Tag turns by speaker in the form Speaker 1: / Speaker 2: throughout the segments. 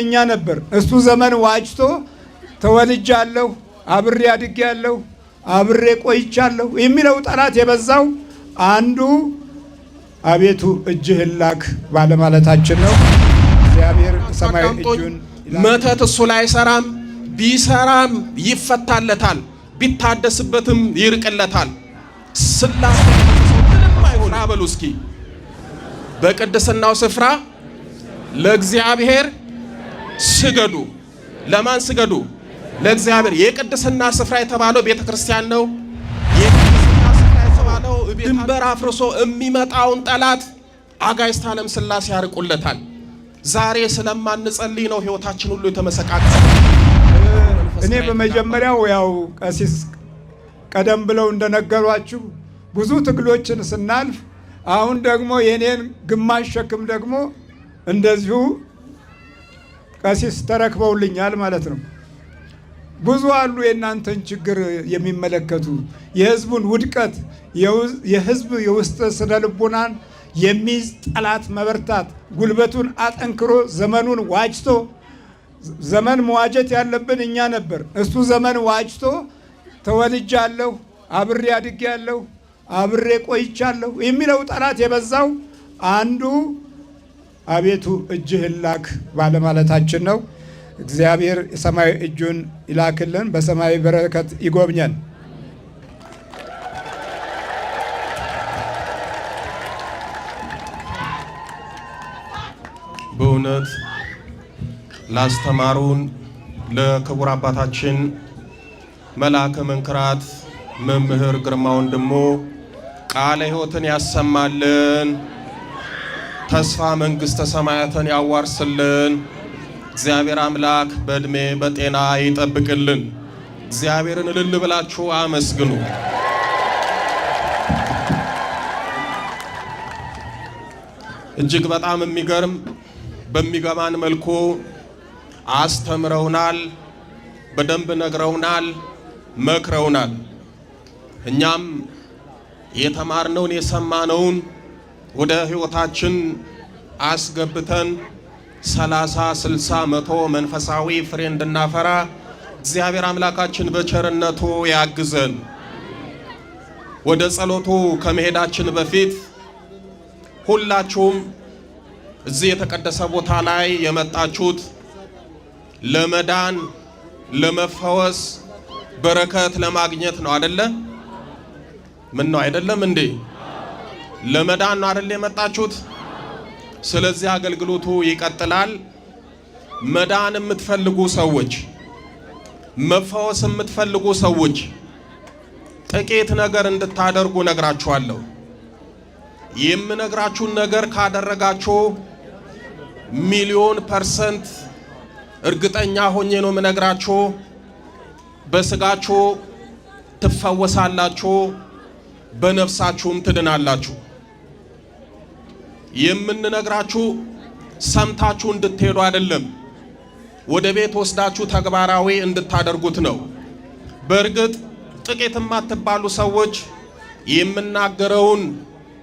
Speaker 1: እኛ ነበር እሱ ዘመን ዋጅቶ ተወልጃለሁ አብሬ አድጌያለሁ አብሬ ቆይቻለሁ የሚለው ጠላት የበዛው አንዱ አቤቱ እጅህን ላክ ባለማለታችን ነው። እግዚአብሔር ሰማይ እጁን
Speaker 2: መተት እሱ ላይ ሰራም ቢሰራም ይፈታለታል ቢታደስበትም ይርቅለታል። ስላሴ ምንም አይሆን አበሉ እስኪ በቅድስናው ስፍራ ለእግዚአብሔር ስገዱ። ለማን ስገዱ? ለእግዚአብሔር። የቅድስና ስፍራ የተባለው ቤተክርስቲያን ነው። የቅድስና ስፍራ የተባለው ድንበር አፍርሶ የሚመጣውን ጠላት አጋዕዝተ ዓለም ስላሴ ያርቁለታል። ዛሬ ስለማንጸልይ ነው ህይወታችን ሁሉ የተመሰቃቀለ።
Speaker 1: እኔ በመጀመሪያው ያው ቀሲስ ቀደም ብለው እንደነገሯችሁ ብዙ ትግሎችን ስናልፍ አሁን ደግሞ የኔን ግማሽ ሸክም ደግሞ እንደዚሁ ቀሲስ ተረክበውልኛል ማለት ነው። ብዙ አሉ የእናንተን ችግር የሚመለከቱ የህዝቡን ውድቀት የህዝብ የውስጥ ስነ ልቦናን የሚይዝ ጠላት መበርታት ጉልበቱን አጠንክሮ ዘመኑን ዋጅቶ ዘመን መዋጀት ያለብን እኛ ነበር። እሱ ዘመን ዋጅቶ ተወልጃለሁ አብሬ አድጌያለሁ አብሬ ቆይቻለሁ የሚለው ጠላት የበዛው አንዱ አቤቱ እጅህን ላክ ባለማለታችን ነው። እግዚአብሔር የሰማይ እጁን ይላክልን፣ በሰማይ በረከት ይጎብኘን።
Speaker 2: በእውነት ላስተማሩን ለክቡር አባታችን መልአከ መንክራት መምህር ግርማ ወንድሙ ቃለ ሕይወትን ያሰማልን፣ ተስፋ መንግሥተ ሰማያትን ያዋርስልን። እግዚአብሔር አምላክ በእድሜ በጤና ይጠብቅልን። እግዚአብሔርን እልል ብላችሁ አመስግኑ። እጅግ በጣም የሚገርም በሚገባን መልኩ አስተምረውናል፣ በደንብ ነግረውናል፣ መክረውናል። እኛም የተማርነውን የሰማነውን ወደ ህይወታችን አስገብተን 30 60 100 መንፈሳዊ ፍሬ እንድናፈራ እግዚአብሔር አምላካችን በቸርነቱ ያግዘን። ወደ ጸሎቱ ከመሄዳችን በፊት ሁላችሁም እዚህ የተቀደሰ ቦታ ላይ የመጣችሁት ለመዳን ለመፈወስ በረከት ለማግኘት ነው አይደለ? ምን ነው አይደለም እንዴ? ለመዳን ነው አይደል የመጣችሁት? ስለዚህ አገልግሎቱ ይቀጥላል። መዳን የምትፈልጉ ሰዎች፣ መፈወስ የምትፈልጉ ሰዎች ጥቂት ነገር እንድታደርጉ ነግራችኋለሁ። የምነግራችሁን ነገር ካደረጋችሁ 1,000,000% እርግጠኛ ሆኜ ነው የምነግራችሁ። በስጋችሁ ትፈወሳላችሁ፣ በነፍሳችሁም ትድናላችሁ። የምንነግራችሁ ሰምታችሁ እንድትሄዱ አይደለም፣ ወደ ቤት ወስዳችሁ ተግባራዊ እንድታደርጉት ነው። በእርግጥ ጥቂት የማትባሉ ሰዎች የምናገረውን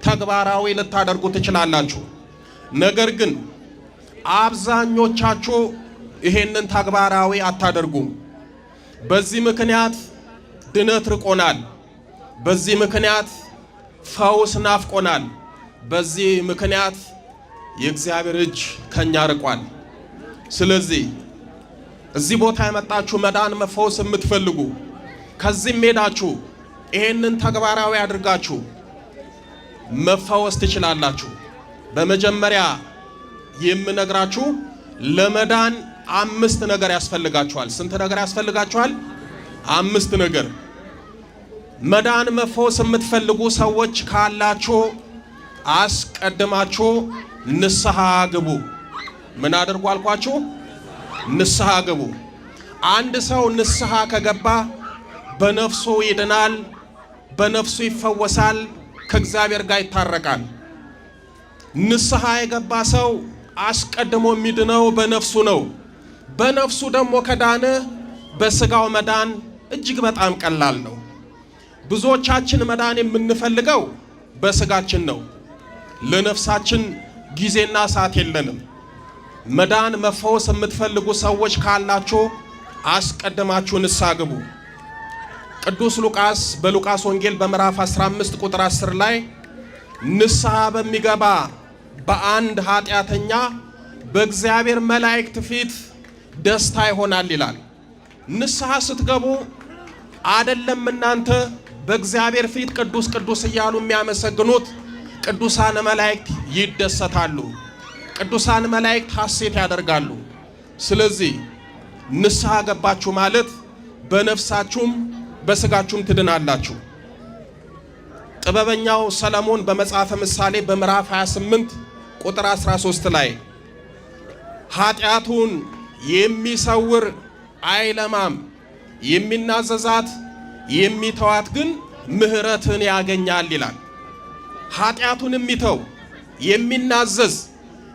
Speaker 2: ተግባራዊ ልታደርጉ ትችላላችሁ። ነገር ግን አብዛኞቻችሁ ይሄንን ተግባራዊ አታደርጉም። በዚህ ምክንያት ድነት ርቆናል። በዚህ ምክንያት ፈውስ ናፍቆናል። በዚህ ምክንያት የእግዚአብሔር እጅ ከኛ ርቋል። ስለዚህ እዚህ ቦታ የመጣችሁ መዳን መፈወስ የምትፈልጉ ከዚህም ሄዳችሁ ይሄንን ተግባራዊ አድርጋችሁ መፈወስ ትችላላችሁ። በመጀመሪያ የምነግራችሁ ለመዳን 5 ነገር ያስፈልጋችኋል። ስንት ነገር ያስፈልጋችኋል? 5 ነገር። መዳን መፈወስ የምትፈልጉ ሰዎች ካላችሁ አስቀድማችሁ ንስሐ ግቡ። ምን አድርጉ አልኳችሁ? ንስሐ ግቡ። አንድ ሰው ንስሐ ከገባ በነፍሱ ይድናል፣ በነፍሱ ይፈወሳል፣ ከእግዚአብሔር ጋር ይታረቃል። ንስሐ የገባ ሰው አስቀድሞ የሚድነው በነፍሱ ነው። በነፍሱ ደግሞ ከዳነ በስጋው መዳን እጅግ በጣም ቀላል ነው። ብዙዎቻችን መዳን የምንፈልገው በስጋችን ነው። ለነፍሳችን ጊዜና ሰዓት የለንም። መዳን መፈወስ የምትፈልጉ ሰዎች ካላችሁ አስቀድማችሁ ንስሐ ግቡ። ቅዱስ ሉቃስ በሉቃስ ወንጌል በምዕራፍ 15 ቁጥር 10 ላይ ንስሐ በሚገባ በአንድ ኃጢአተኛ በእግዚአብሔር መላእክት ፊት ደስታ ይሆናል ይላል። ንስሐ ስትገቡ አይደለም እናንተ በእግዚአብሔር ፊት ቅዱስ ቅዱስ እያሉ የሚያመሰግኑት ቅዱሳን መላእክት ይደሰታሉ። ቅዱሳን መላእክት ሐሴት ያደርጋሉ። ስለዚህ ንስሐ ገባችሁ ማለት በነፍሳችሁም በስጋችሁም ትድናላችሁ። ጥበበኛው ሰለሞን በመጽሐፈ ምሳሌ በምዕራፍ 28 ቁጥር 13 ላይ ኃጢአቱን የሚሰውር አይለማም፣ የሚናዘዛት የሚተዋት ግን ምሕረትን ያገኛል ይላል። ኃጢአቱን የሚተው የሚናዘዝ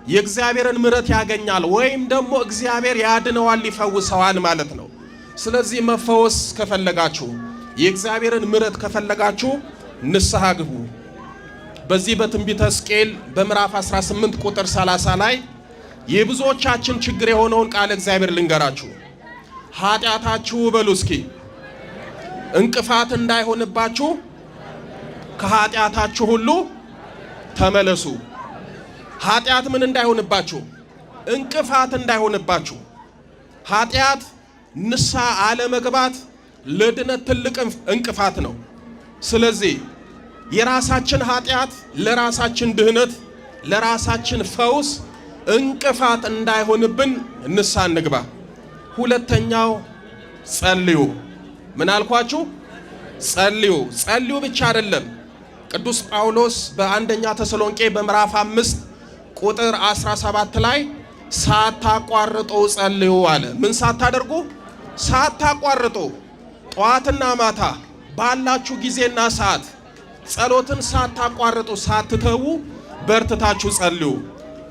Speaker 2: የእግዚአብሔርን ምሕረት ያገኛል፣ ወይም ደግሞ እግዚአብሔር ያድነዋል፣ ይፈውሰዋል ማለት ነው። ስለዚህ መፈወስ ከፈለጋችሁ የእግዚአብሔርን ምሕረት ከፈለጋችሁ ንስሐ ግቡ። በዚህ በትንቢተ ሕዝቅኤል በምዕራፍ 18 ቁጥር 30 ላይ የብዙዎቻችን ችግር የሆነውን ቃል እግዚአብሔር ልንገራችሁ። ኃጢአታችሁ በሉ እስኪ እንቅፋት እንዳይሆንባችሁ ከኃጢአታችሁ ሁሉ ተመለሱ። ኃጢአት ምን እንዳይሆንባችሁ? እንቅፋት እንዳይሆንባችሁ። ኃጢአት ንስሐ አለመግባት ለድነት ትልቅ እንቅፋት ነው። ስለዚህ የራሳችን ኃጢአት ለራሳችን ድህነት ለራሳችን ፈውስ እንቅፋት እንዳይሆንብን ንስሐ እንግባ። ሁለተኛው ጸልዩ። ምን አልኳችሁ? ጸልዩ። ጸልዩ ብቻ አይደለም። ቅዱስ ጳውሎስ በአንደኛ ተሰሎንቄ በምዕራፍ 5 ቁጥር 17 ላይ ሳታቋርጡ ጸልዩ አለ። ምን ሳታደርጉ? ሳታቋርጡ። ጠዋትና ማታ ባላችሁ ጊዜና ሰዓት ጸሎትን ሳታቋርጡ ሳትተዉ በርትታችሁ ጸልዩ።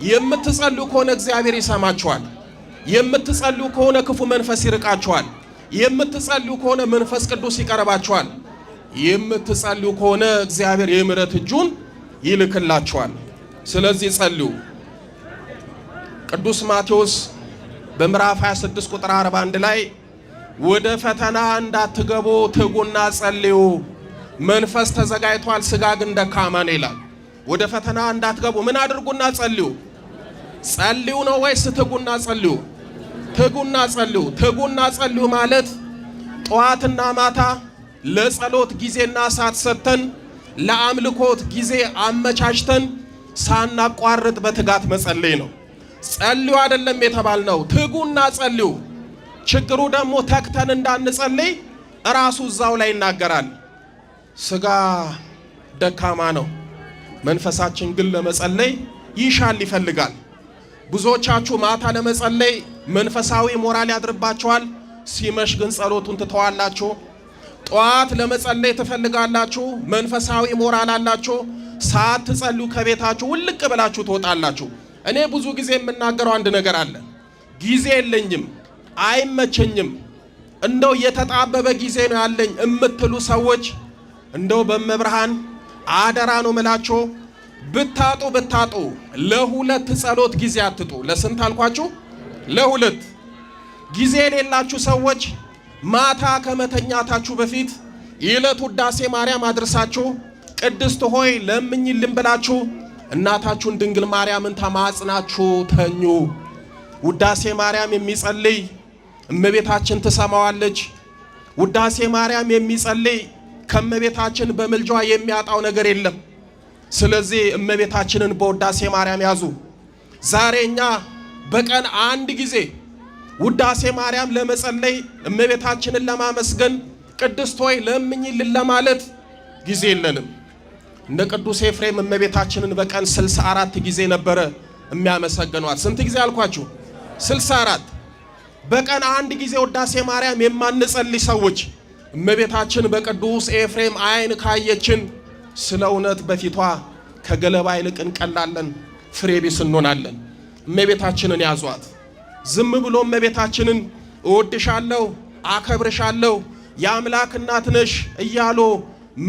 Speaker 2: የምትጸልዩ ከሆነ እግዚአብሔር ይሰማችኋል። የምትጸልዩ ከሆነ ክፉ መንፈስ ይርቃችኋል። የምትጸልዩ ከሆነ መንፈስ ቅዱስ ይቀርባችኋል። የምትጸልዩ ከሆነ እግዚአብሔር የምሕረት እጁን ይልክላችኋል። ስለዚህ ጸልዩ። ቅዱስ ማቴዎስ በምዕራፍ 26 ቁጥር 41 ላይ ወደ ፈተና እንዳትገቡ ትጉና ጸልዩ፣ መንፈስ ተዘጋጅቷል፣ ሥጋ ግን ደካማ ነው ይላል። ወደ ፈተና እንዳትገቡ ምን አድርጉና ጸልዩ? ጸልዩ ነው ወይስ ትጉና ጸልዩ? ትጉና ጸልዩ። ትጉና ጸልዩ ማለት ጠዋትና ማታ ለጸሎት ጊዜና ሰዓት ሰጥተን ለአምልኮት ጊዜ አመቻችተን ሳናቋርጥ በትጋት መጸለይ ነው። ጸልዩ አይደለም የተባልነው፣ ትጉና ጸልዩ። ችግሩ ደግሞ ተክተን እንዳንጸልይ ራሱ እዛው ላይ ይናገራል። ሥጋ ደካማ ነው፣ መንፈሳችን ግን ለመጸለይ ይሻል ይፈልጋል። ብዙዎቻችሁ ማታ ለመጸለይ መንፈሳዊ ሞራል ያድርባችኋል፣ ሲመሽ ግን ጸሎቱን ትተዋላችሁ። ጠዋት ለመጸለይ ትፈልጋላችሁ፣ መንፈሳዊ ሞራል አላችሁ፣ ሰዓት ትጸልዩ ከቤታችሁ ውልቅ ብላችሁ ትወጣላችሁ። እኔ ብዙ ጊዜ የምናገረው አንድ ነገር አለ። ጊዜ የለኝም፣ አይመቸኝም፣ እንደው የተጣበበ ጊዜ ነው ያለኝ እምትሉ ሰዎች እንደው በመብርሃን አደራ ነው ምላችሁ፣ ብታጡ ለሁለት ጸሎት ጊዜ አትጡ። ለስንት አልኳችሁ? ለሁለት። ጊዜ የሌላችሁ ሰዎች ማታ ከመተኛታችሁ በፊት የዕለት ውዳሴ ማርያም አድርሳችሁ ቅድስት ሆይ ለምኝልን ብላችሁ እናታችሁን ድንግል ማርያምን ተማጽናችሁ ተኙ። ውዳሴ ማርያም የሚጸልይ እመቤታችን ትሰማዋለች። ውዳሴ ማርያም የሚጸልይ ከእመቤታችን በምልጃዋ የሚያጣው ነገር የለም። ስለዚህ እመቤታችንን በውዳሴ ማርያም ያዙ። ዛሬ እኛ በቀን አንድ ጊዜ ውዳሴ ማርያም ለመጸለይ እመቤታችንን ለማመስገን ቅድስት ሆይ ለምኝልን ለማለት ጊዜ የለንም። እንደ ቅዱስ ኤፍሬም እመቤታችንን በቀን 64 ጊዜ ነበረ የሚያመሰግኗት። ስንት ጊዜ አልኳችሁ? 64። በቀን አንድ ጊዜ ውዳሴ ማርያም የማንጸልይ ሰዎች እመቤታችን በቅዱስ ኤፍሬም አይን ካየችን ስለ እውነት በፊቷ ከገለባ ይልቅ እንቀላለን፣ ፍሬ ቢስ እንሆናለን። እመቤታችንን ያዟት። ዝም ብሎ እመቤታችንን እወድሻለሁ፣ አከብርሻለሁ፣ የአምላክ እናት ነሽ እያሉ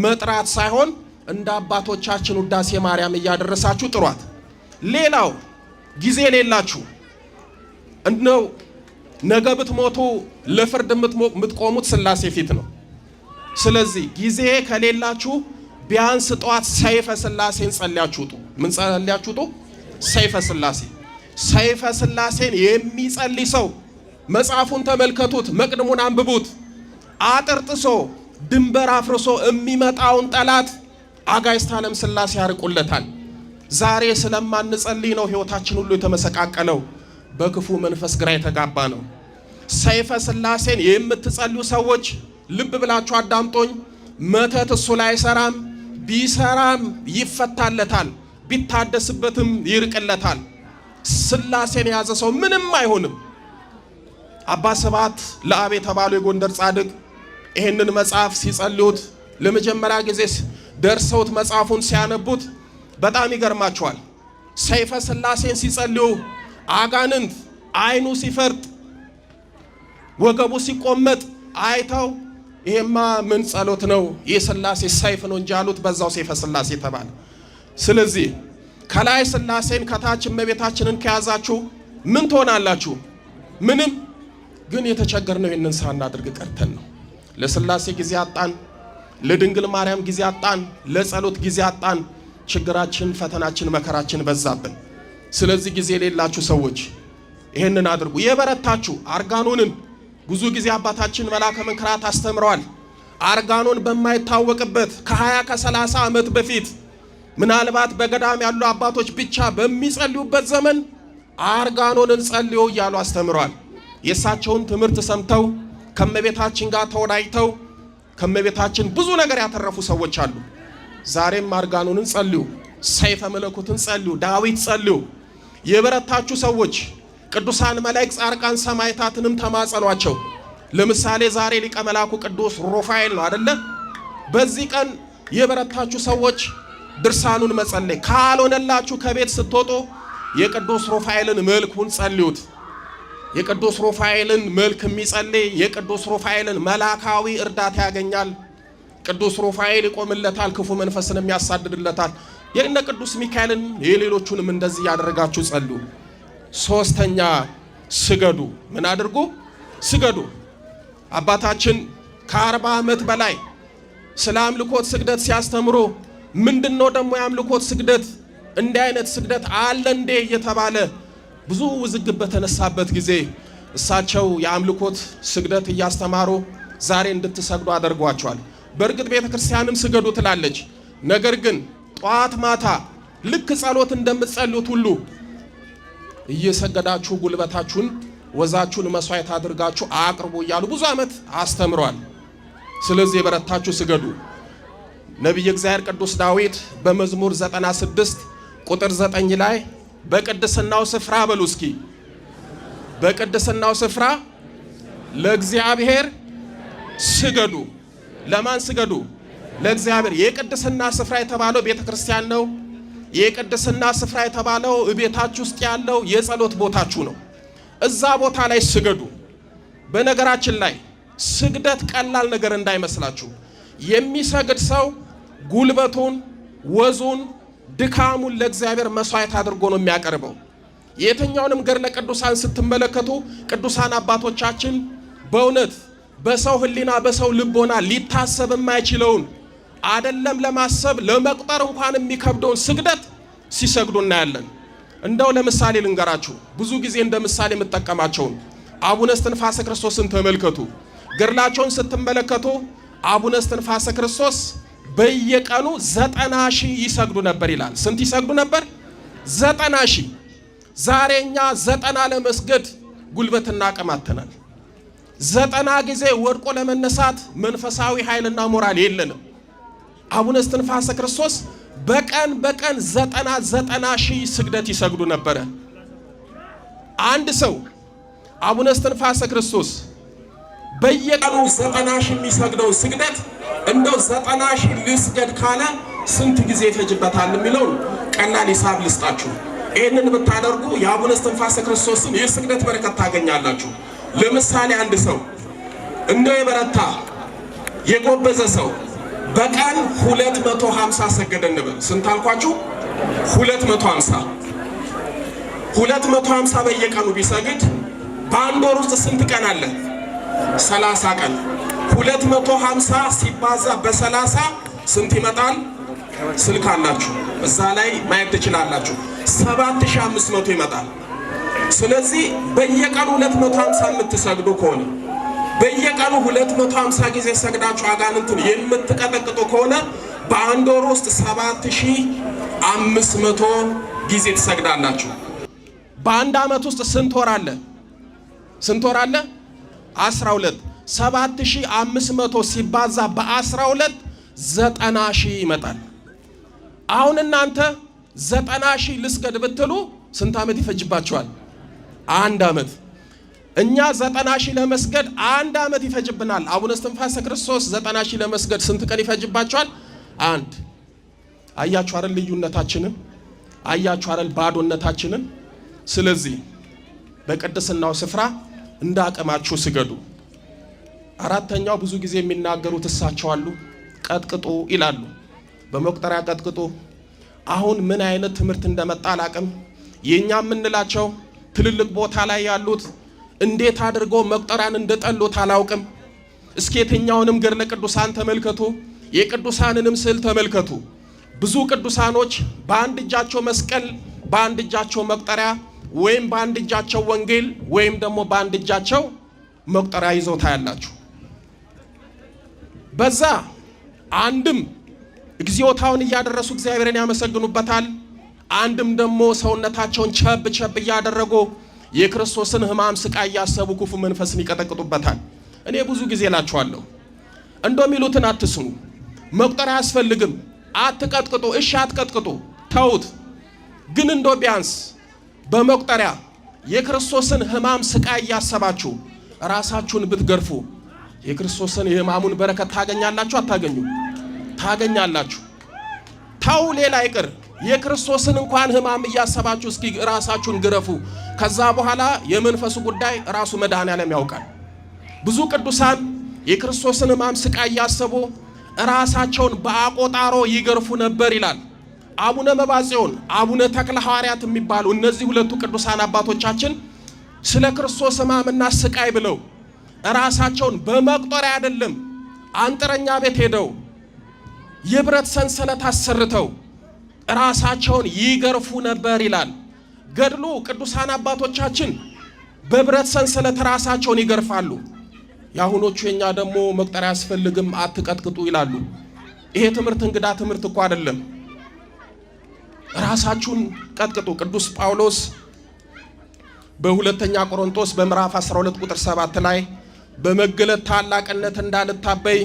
Speaker 2: መጥራት ሳይሆን እንደ አባቶቻችን ውዳሴ ማርያም እያደረሳችሁ ጥሯት። ሌላው ጊዜ ሌላችሁ እንደው ነገ ብትሞቱ ለፍርድ የምትቆሙት ሥላሴ ፊት ነው። ስለዚህ ጊዜ ከሌላችሁ ቢያንስ ጠዋት ሰይፈ ሥላሴን ጸልያችሁ ውጡ። ምን ጸልያችሁ ውጡ? ሰይፈ ሥላሴ። ሰይፈ ሥላሴን የሚጸልይ ሰው መጽሐፉን ተመልከቱት፣ መቅድሙን አንብቡት። አጥርጥሶ ድንበር አፍርሶ የሚመጣውን ጠላት አጋዕዝተ ዓለም ሥላሴ ያርቁለታል። ዛሬ ስለማንጸልይ ነው ሕይወታችን ሁሉ የተመሰቃቀለው፣ በክፉ መንፈስ ግራ የተጋባ ነው። ሰይፈ ሥላሴን የምትጸልዩ ሰዎች ልብ ብላችሁ አዳምጦኝ። መተት እሱ ላይ አይሰራም፣ ቢሰራም ይፈታለታል፣ ቢታደስበትም ይርቅለታል። ሥላሴን የያዘ ሰው ምንም አይሆንም። አባ ስብሐት ለአብ የተባሉ የጎንደር ጻድቅ ይህንን መጽሐፍ ሲጸልዩት ለመጀመሪያ ጊዜ ደርሰውት መጽሐፉን ሲያነቡት በጣም ይገርማቸዋል። ሰይፈ ሥላሴን ሲጸልዩ አጋንንት አይኑ ሲፈርጥ ወገቡ ሲቆመጥ አይተው ይሄማ ምን ጸሎት ነው? የሥላሴ ሰይፍ ነው እንጂ አሉት። በዛው ሰይፈ ሥላሴ ተባለ። ስለዚህ ከላይ ሥላሴን ከታች እመቤታችንን ከያዛችሁ ምን ትሆናላችሁ? ምንም። ግን የተቸገርነው ይህንን ሳናደርግ ቀርተን ነው። ለሥላሴ ጊዜ አጣን፣ ለድንግል ማርያም ጊዜ አጣን፣ ለጸሎት ጊዜ አጣን። ችግራችን፣ ፈተናችን፣ መከራችን በዛብን። ስለዚህ ጊዜ የሌላችሁ ሰዎች ይህንን አድርጉ። የበረታችሁ አርጋኖንን ብዙ ጊዜ አባታችን መልአከ መንክራት አስተምረዋል። አርጋኖን በማይታወቅበት ከ20 ከ30 ዓመት በፊት ምናልባት በገዳም ያሉ አባቶች ብቻ በሚጸልዩበት ዘመን አርጋኖንን ጸልዩ እያሉ አስተምረዋል። የእሳቸውን ትምህርት ሰምተው ከመቤታችን ጋር ተወዳጅተው ከመቤታችን ብዙ ነገር ያተረፉ ሰዎች አሉ። ዛሬም አርጋኖንን ጸልዩ፣ ሰይፈ መለኮትን ጸልዩ፣ ዳዊት ጸልዩ። የበረታችሁ ሰዎች ቅዱሳን መላእክት፣ ጻድቃን፣ ሰማዕታትንም ተማጸኗቸው። ለምሳሌ ዛሬ ሊቀ መላኩ ቅዱስ ሩፋኤል ነው አይደለ? በዚህ ቀን የበረታችሁ ሰዎች ድርሳኑን መጸለይ ካልሆነላችሁ ከቤት ስትወጡ የቅዱስ ሩፋኤልን መልኩን ጸልዩት። የቅዱስ ሩፋኤልን መልክ የሚጸልይ የቅዱስ ሩፋኤልን መላካዊ እርዳታ ያገኛል። ቅዱስ ሩፋኤል ይቆምለታል፣ ክፉ መንፈስንም ያሳድድለታል። የእነ ቅዱስ ሚካኤልን የሌሎቹንም እንደዚህ ያደረጋችሁ ጸልዩ። ሶስተኛ ስገዱ። ምን አድርጉ? ስገዱ። አባታችን ከ40 ዓመት በላይ ስለ አምልኮት ስግደት ሲያስተምሩ ምንድነው ደግሞ የአምልኮት ስግደት? እንዲህ አይነት ስግደት አለ እንዴ እየተባለ ብዙ ውዝግብ በተነሳበት ጊዜ እሳቸው የአምልኮት ስግደት እያስተማሩ ዛሬ እንድትሰግዱ አድርጓቸዋል። በእርግጥ ቤተ ክርስቲያንም ስገዱ ትላለች። ነገር ግን ጧት ማታ ልክ ጸሎት እንደምትጸልዩት ሁሉ እየሰገዳችሁ ጉልበታችሁን ወዛችሁን መስዋዕት አድርጋችሁ አቅርቡ እያሉ ብዙ ዓመት አስተምሯል። ስለዚህ የበረታችሁ ስገዱ። ነቢየ እግዚአብሔር ቅዱስ ዳዊት በመዝሙር 96 ቁጥር 9 ላይ በቅድስናው ስፍራ በሉ እስኪ፣ በቅድስናው ስፍራ ለእግዚአብሔር ስገዱ። ለማን ስገዱ? ለእግዚአብሔር። የቅድስና ስፍራ የተባለው ቤተ ክርስቲያን ነው። የቅድስና ስፍራ የተባለው ቤታችሁ ውስጥ ያለው የጸሎት ቦታችሁ ነው። እዛ ቦታ ላይ ስገዱ። በነገራችን ላይ ስግደት ቀላል ነገር እንዳይመስላችሁ። የሚሰግድ ሰው ጉልበቱን፣ ወዙን፣ ድካሙን ለእግዚአብሔር መስዋዕት አድርጎ ነው የሚያቀርበው። የትኛውንም ገድለ ቅዱሳን ስትመለከቱ ቅዱሳን አባቶቻችን በእውነት በሰው ሕሊና በሰው ልቦና ሊታሰብ የማይችለውን አይደለም ለማሰብ ለመቁጠር እንኳን የሚከብደውን ስግደት ሲሰግዱ እናያለን። እንደው ለምሳሌ ልንገራችሁ፣ ብዙ ጊዜ እንደ ምሳሌ የምጠቀማቸውን አቡነ እስትንፋሰ ክርስቶስን ተመልከቱ። ገድላቸውን ስትመለከቱ አቡነ እስትንፋሰ ክርስቶስ በየቀኑ 90,000 ይሰግዱ ነበር ይላል። ስንት ይሰግዱ ነበር? 90,000። ዛሬኛ 90 ለመስገድ ጉልበትና አቅም አጥተናል። 90 ጊዜ ወድቆ ለመነሳት መንፈሳዊ ኃይልና ሞራል የለንም። አቡነ እስትንፋሰ ክርስቶስ በቀን 90,000 ስግደት ይሰግዱ ነበረ። አንድ ሰው አቡነ እስትንፋሰ ክርስቶስ በየቀኑ 90,000 የሚሰግደው ስግደት እንደው 90,000 ልስገድ ካለ ስንት ጊዜ ይፈጅበታል የሚለው ቀላል ሂሳብ ልስጣችሁ። ይህንን ብታደርጉ የአቡነ እስትንፋሰ ክርስቶስን የስግደት በረከት ታገኛላችሁ። ለምሳሌ አንድ ሰው እንደው የበረታ የጎበዘ ሰው በቀን 250 ሰገደ እንበል። ስንት አልኳችሁ? 250 በየቀኑ ቢሰግድ በአንድ ወር ውስጥ ስንት ቀን አለ? 30 ቀን። 250 ሲባዛ በ30 ስንት ይመጣል? ስልክ አላችሁ፣ እዛ ላይ ማየት ትችላላችሁ። 7500 ይመጣል። ስለዚህ በየቀኑ 250 የምትሰግዱ ከሆነ በየቀኑ 250 ጊዜ ሰግዳችሁ አጋንንትን የምትቀጠቅጡ ከሆነ በአንድ ወር ውስጥ 7500 ጊዜ ትሰግዳላችሁ። በአንድ ዓመት ውስጥ ስንት ወር አለ? ስንት ወር አለ? 12። 7500 ሲባዛ በ12 90,000 ይመጣል። አሁን እናንተ 90,000 ልስገድ ብትሉ ስንት ዓመት ይፈጅባችኋል? አንድ ዓመት። እኛ 90,000 ለመስገድ አንድ ዓመት ይፈጅብናል። አቡነ እስትንፋሰ ክርስቶስ 90,000 ለመስገድ ስንት ቀን ይፈጅባችኋል? አንድ። አያችሁ አይደል ልዩነታችንን? አያችሁ አይደል ባዶነታችንን? ስለዚህ በቅድስናው ስፍራ እንደ አቅማችሁ ስገዱ። አራተኛው ብዙ ጊዜ የሚናገሩት እሳቸው አሉ፣ ቀጥቅጡ ይላሉ። በመቁጠሪያ ቀጥቅጡ። አሁን ምን አይነት ትምህርት እንደመጣ አላቅም። የኛ የምንላቸው ትልልቅ ቦታ ላይ ያሉት እንዴት አድርገው መቁጠሪያን እንደጠሉት አላውቅም። እስኪ የትኛውንም ገድለ ቅዱሳን ተመልከቱ፣ የቅዱሳንንም ስዕል ተመልከቱ። ብዙ ቅዱሳኖች በአንድ እጃቸው መስቀል፣ በአንድ እጃቸው መቁጠሪያ፣ ወይም በአንድ እጃቸው ወንጌል፣ ወይም ደግሞ በአንድ እጃቸው መቁጠሪያ ይዘው ታያላችሁ። በዛ አንድም እግዚኦታውን እያደረሱ እግዚአብሔርን ያመሰግኑበታል፣ አንድም ደግሞ ሰውነታቸውን ቸብ ቸብ እያደረጉ የክርስቶስን ሕማም ስቃይ እያሰቡ ክፉ መንፈስን ይቀጠቅጡበታል። እኔ ብዙ ጊዜ እላችኋለሁ እንደሚሉትን አትስሙ። መቁጠሪያ አያስፈልግም፣ አትቀጥቅጡ። እሺ አትቀጥቅጡ፣ ተውት። ግን እንዶ ቢያንስ በመቁጠሪያ የክርስቶስን ሕማም ስቃይ እያሰባችሁ ራሳችሁን ብትገርፉ የክርስቶስን የሕማሙን በረከት ታገኛላችሁ። አታገኙ? ታገኛላችሁ። ታው ሌላ ይቅር፣ የክርስቶስን እንኳን ሕማም እያሰባችሁ እስኪ ራሳችሁን ግረፉ። ከዛ በኋላ የመንፈሱ ጉዳይ ራሱ መድኃኔዓለም ያውቃል። ብዙ ቅዱሳን የክርስቶስን ሕማም ስቃይ እያሰቡ ራሳቸውን በአቆጣሮ ይገርፉ ነበር ይላል አቡነ መባጽዮን፣ አቡነ ተክለ ሐዋርያት የሚባሉ እነዚህ ሁለቱ ቅዱሳን አባቶቻችን ስለ ክርስቶስ ሕማምና ስቃይ ብለው ራሳቸውን በመቁጠሪያ አይደለም አንጥረኛ ቤት ሄደው የብረት ሰንሰለት አሰርተው ራሳቸውን ይገርፉ ነበር ይላል ገድሉ። ቅዱሳን አባቶቻችን በብረት ሰንሰለት ራሳቸውን ይገርፋሉ። የአሁኖቹ የኛ ደግሞ መቁጠሪያ አያስፈልግም አትቀጥቅጡ ይላሉ። ይሄ ትምህርት እንግዳ ትምህርት እኮ አይደለም። ራሳችሁን ቀጥቅጡ። ቅዱስ ጳውሎስ በሁለተኛ ቆሮንቶስ በምዕራፍ 12 ቁጥር 7 ላይ በመገለጥ ታላቅነት እንዳልታበይ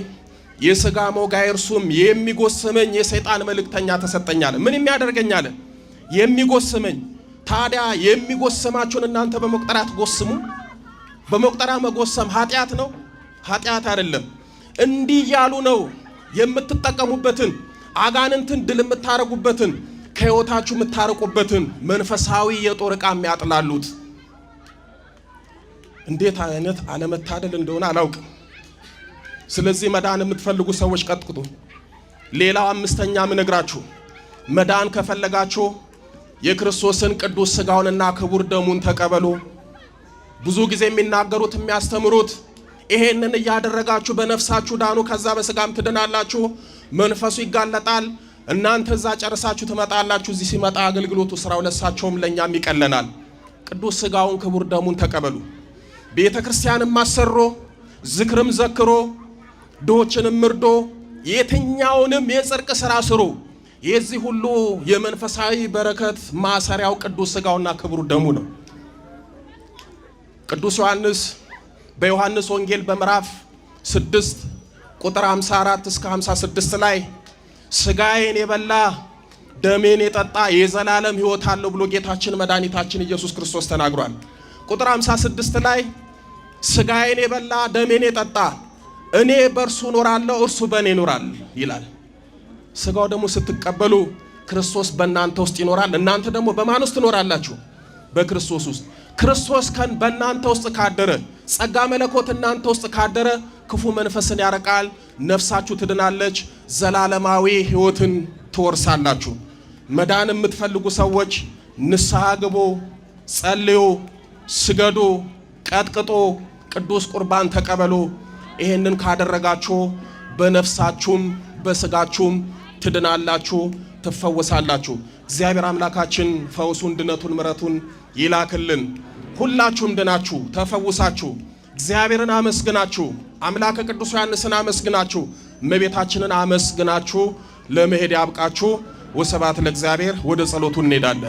Speaker 2: የሥጋ ሞጋይ እርሱም የሚጎስመኝ የሰይጣን መልእክተኛ ተሰጠኛል። ምን የሚያደርገኛል? የሚጎስመኝ። ታዲያ የሚጎስማችሁን እናንተ በመቁጠሪያ ትጎስሙ? በመቁጠሪያ መጎሰም ኃጢአት ነው? ኃጢአት አይደለም። እንዲህ ያሉ ነው የምትጠቀሙበትን አጋንንትን ድል የምታረጉበትን ከሕይወታችሁ የምታረቁበትን መንፈሳዊ የጦር ዕቃ የሚያጥላሉት። እንዴት አይነት አለመታደል እንደሆነ አላውቅም። ስለዚህ መዳን የምትፈልጉ ሰዎች ቀጥቅጡ። ሌላው አምስተኛ ምነግራችሁ መዳን ከፈለጋችሁ የክርስቶስን ቅዱስ ሥጋውንና ክቡር ደሙን ተቀበሉ። ብዙ ጊዜ የሚናገሩት የሚያስተምሩት ይሄንን እያደረጋችሁ በነፍሳችሁ ዳኑ፣ ከዛ በሥጋም ትድናላችሁ። መንፈሱ ይጋለጣል። እናንተ እዛ ጨርሳችሁ ትመጣላችሁ። እዚህ ሲመጣ አገልግሎቱ ስራው ለሳቸውም ለኛም ይቀለናል። ቅዱስ ሥጋውን ክቡር ደሙን ተቀበሉ። ቤተ ክርስቲያንም አሰሮ ዝክርም ዘክሮ ድሆችንም ምርዶ የትኛውንም የጽድቅ ሥራ ስሩ። የዚህ ሁሉ የመንፈሳዊ በረከት ማሰሪያው ቅዱስ ሥጋውና ክቡር ደሙ ነው። ቅዱስ ዮሐንስ በዮሐንስ ወንጌል በምዕራፍ 6 ቁጥር 54 እስከ 56 ላይ ሥጋዬን የበላ ደሜን የጠጣ የዘላለም ሕይወት አለው ብሎ ጌታችን መድኃኒታችን ኢየሱስ ክርስቶስ ተናግሯል። ቁጥር 56 ላይ ሥጋዬን የበላ ደሜን የጠጣ እኔ በእርሱ እኖራለሁ እርሱ በእኔ ይኖራል ይላል። ሥጋው ደግሞ ስትቀበሉ ክርስቶስ በእናንተ ውስጥ ይኖራል። እናንተ ደግሞ በማን ውስጥ ትኖራላችሁ? በክርስቶስ ውስጥ። ክርስቶስ በእናንተ ውስጥ ካደረ፣ ጸጋ መለኮት እናንተ ውስጥ ካደረ ክፉ መንፈስን ያረቃል፣ ነፍሳችሁ ትድናለች፣ ዘላለማዊ ሕይወትን ትወርሳላችሁ። መዳን የምትፈልጉ ሰዎች ንስሐ ግቡ፣ ጸልዩ፣ ስገዱ፣ ቀጥቅጦ ቅዱስ ቁርባን ተቀበሉ። ይሄንን ካደረጋችሁ በነፍሳችሁም በስጋችሁም ትድናላችሁ፣ ትፈወሳላችሁ። እግዚአብሔር አምላካችን ፈውሱን፣ ድነቱን፣ ምሕረቱን ይላክልን። ሁላችሁም ድናችሁ ተፈውሳችሁ እግዚአብሔርን አመስግናችሁ አምላከ ቅዱስ ዮሐንስን አመስግናችሁ እመቤታችንን አመስግናችሁ ለመሄድ ያብቃችሁ። ወስብሐት ለእግዚአብሔር። ወደ ጸሎቱ እንሄዳለን።